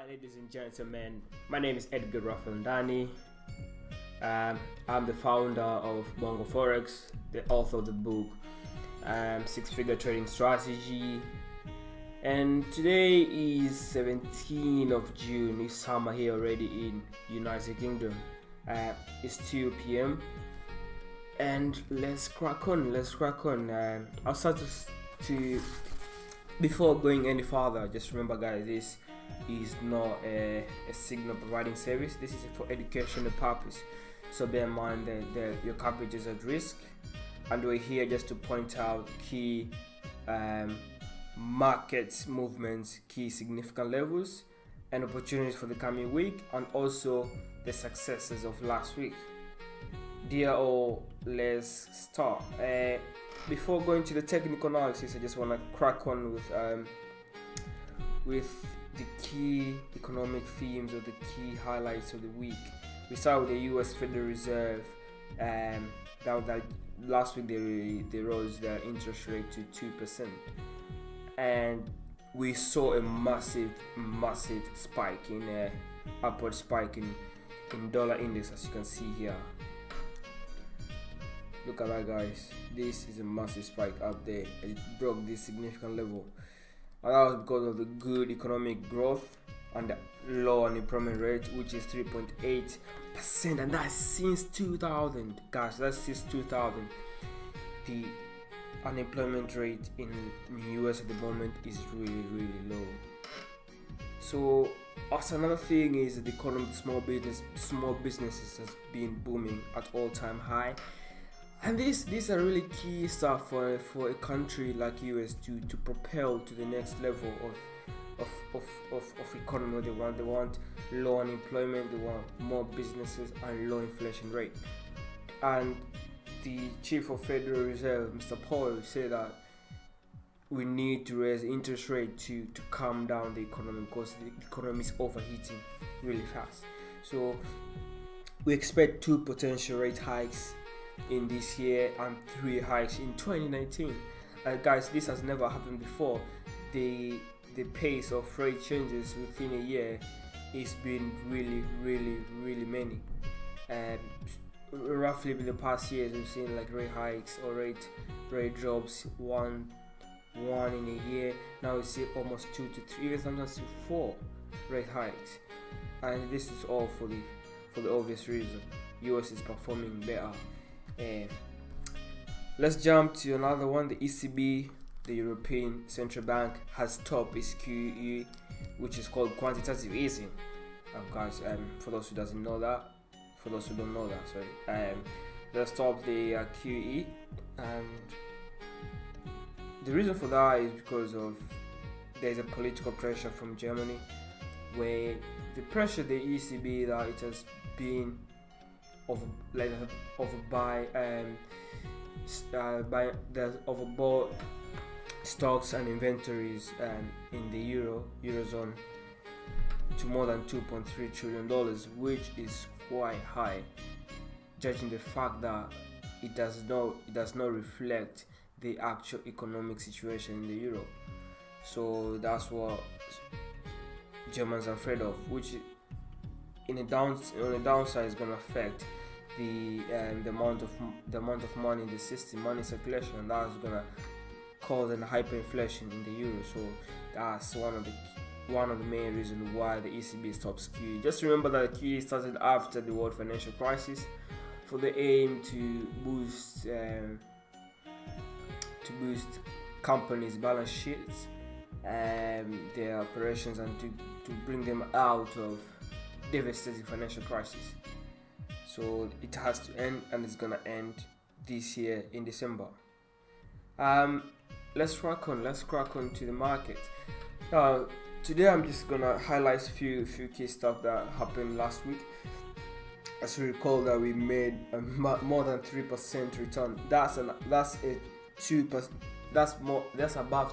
ladies and gentlemen. My name is Edgar Rafandani. I'm the founder of Bongo Forex, the author of the book Six-Figure Trading Strategy. And today is 17th of June. It's summer here already in United Kingdom. It's 2 p.m. and let's crack on. I'll start to before going any further, just remember guys, this is not a signal providing service. This is for educational purpose, so bear in mind that your capital is at risk, and we're here just to point out key markets movements, key significant levels and opportunities for the coming week, and also the successes of last week. Dear all, let's start. Before going to the technical analysis, I just want to crack on with the key economic themes or the key highlights of the week. We start with the U.S. Federal Reserve. That last week they rose their interest rate to 2%, and we saw a massive spike upward spike in dollar index, as you can see here. Look at that, guys. This is a massive spike up there. It broke this significant level, and that was because of the good economic growth and the low unemployment rate, which is 3.8%, and that's since 2000. Gosh, that's since 2000. The unemployment rate in the US at the moment is really low. So also another thing is that the economy, small businesses has been booming at all-time high. And these are really key stuff for a country like US to propel to the next level of economy. They want low unemployment, they want more businesses and low inflation rate. And the Chief of Federal Reserve, Mr. Powell, said that we need to raise interest rate to calm down the economy because the economy is overheating really fast. So we expect 2 potential rate hikes in this year and 3 hikes in 2019. Guys, this has never happened before. The pace of rate changes within a year is been really many. Roughly in the past years, we've seen like rate hikes or rate drops, one in a year. Now we see almost 2 to 3, even sometimes to 4 rate hikes, and this is all for the obvious reason. US is performing better. Let's jump to another one. The ECB, the European Central Bank, has stopped its QE, which is called quantitative easing. Guys, for those who don't know that, they stopped the QE, and the reason for that is because of there's a political pressure from Germany, where the pressure the ECB that it has been overbought stocks and inventories in the eurozone to more than $2.3 trillion, which is quite high, judging the fact that it does not reflect the actual economic situation in the euro. So that's what Germans are afraid of, which on the downside is going to affect the amount of money in the system, money circulation, and that's going to cause a hyperinflation in the euro. So that's one of the main reasons why the ECB stops QE. Just remember that the QE started after the world financial crisis for the aim to boost companies' balance sheets and their operations, and to bring them out of devastating financial crisis. So it has to end, and it's gonna end this year in December. Let's crack on to the market. Today I'm just gonna highlight a few key stuff that happened last week. As you recall, that we made more than 3% return. That's above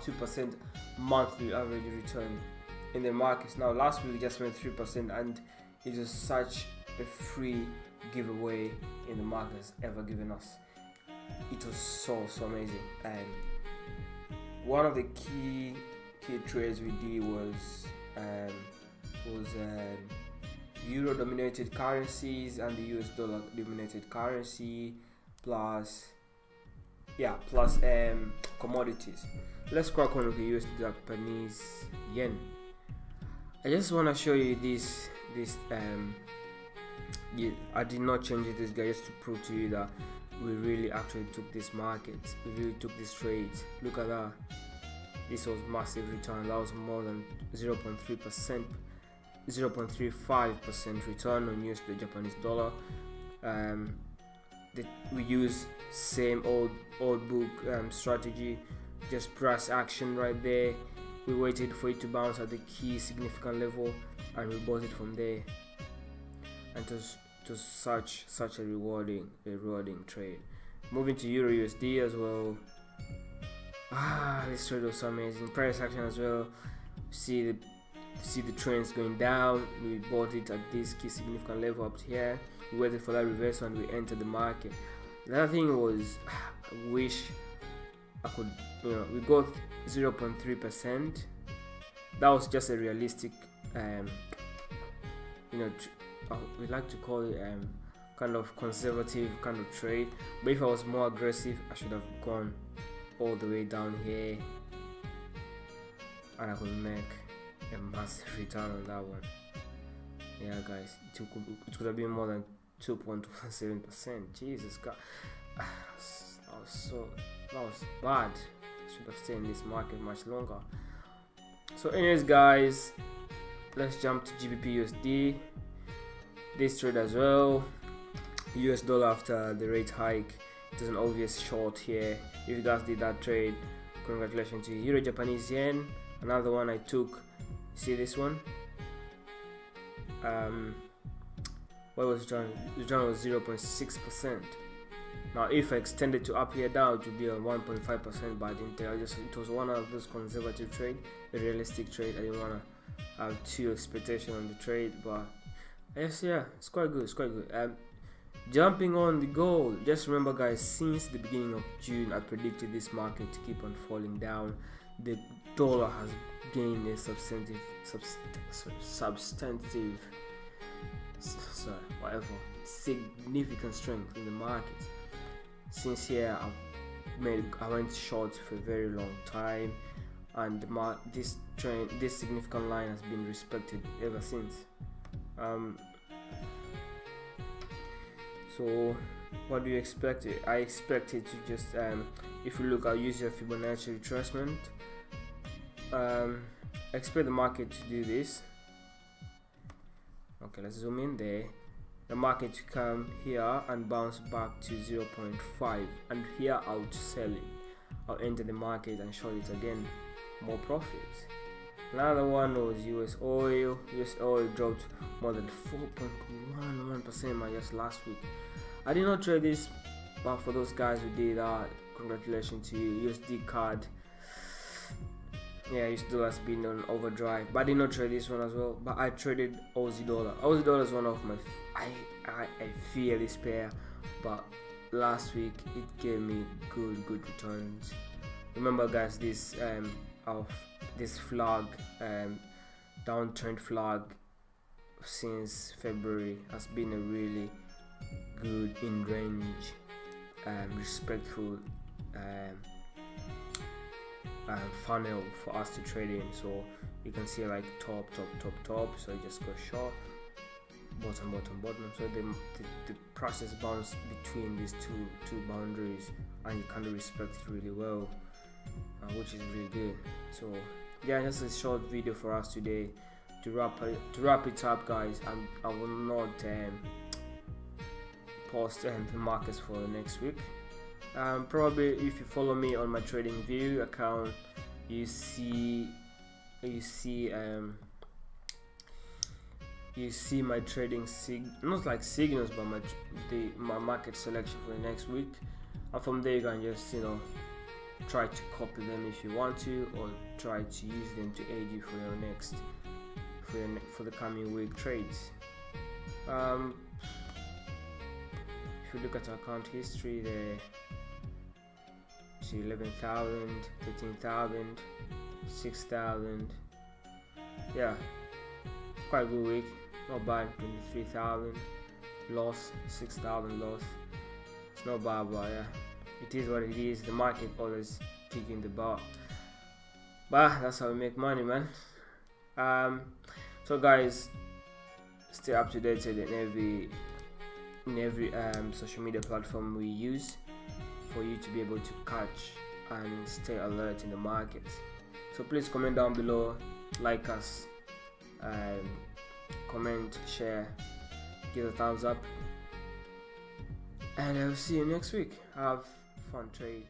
2% monthly average return in the markets. Now last week we just made 3%, and it was such a free giveaway in the markets ever given us. It was so amazing. And one of the key trades we did was was euro dominated currencies and the US dollar dominated currency, plus commodities. Let's crack on with the US Japanese yen. I just want to show you this I did not change this guy just to prove to you that we really actually took this market, we really took this trade. Look at that, this was massive return. That was more than 0.3%, 0.35% return on US to Japanese dollar. We use same old book strategy, just price action right there. We waited for it to bounce at the key significant level and we bought it from there, and to such a rewarding trade. Moving to Euro USD as well. This trade was so amazing. Price action as well. See the trends going down. We bought it at this key significant level up here. We waited for that reversal and we entered the market. The other thing was, I wish I could, we got 0.3%. That was just a realistic, we like to call it kind of conservative kind of trade. But if I was more aggressive, I should have gone all the way down here and I could make a massive return on that one. Yeah guys, it could have been more than 2.17%. Jesus God, that was bad. I should have stayed in this market much longer. So anyways guys, let's jump to GBP USD. This trade as well, US dollar after the rate hike. There's an obvious short here. If you guys did that trade, congratulations to you. Euro Japanese yen, another one I took. See this one? What was the return was 0.6%. Now if I extended to up here down, it would be on 1.5%, but I didn't tell. It was one of those conservative trade, a realistic trade. I didn't want to have too expectation on the trade, but yes, yeah, it's quite good. Jumping on the gold, just remember guys, since the beginning of June I predicted this market to keep on falling down. The dollar has gained a significant strength in the market. Since here I went short for a very long time, and this significant line has been respected ever since. So what do you expect? I expect it to just if you look, I'll use your Fibonacci retracement. Expect the market to do this. Okay, let's zoom in there. The market to come here and bounce back to 0.5, and here I'll sell it. I'll enter the market and short it again, more profits. Another one was US oil. US oil dropped more than 4.11% just last week. I did not trade this, but for those guys who did that, congratulations to you. USD card, yeah, US dollar has been on overdrive, but I did not trade this one as well. But I traded Aussie dollar. Aussie dollar is one of my I fear this pair, but last week it gave me good returns. Remember guys, this this flag, downtrend flag since February has been a really good in range, respectful funnel for us to trade in. So you can see like top, so you just go short, bottom. So the process bounce between these two boundaries, and you kind of respect it really well, which is really good. So yeah, just a short video for us today to wrap it up guys. I will not post the markets for next week. Probably if you follow me on my trading view account, you see my trading not like signals, but my market selection for the next week, and from there you can just try to copy them if you want to, or try to use them to aid you for your next for the coming week trades. If you look at our account history there, see 11,000, 13,000, 6,000. Yeah, quite good week, not bad. 23,000 loss, 6,000 loss. It's not bad, but yeah, it is what it is. The market always kicking the ball, but that's how we make money, man. So guys, stay up to date in every social media platform we use for you to be able to catch and stay alert in the market. So please comment down below, like us, comment, share, give a thumbs up, and I'll see you next week. Have fun trade.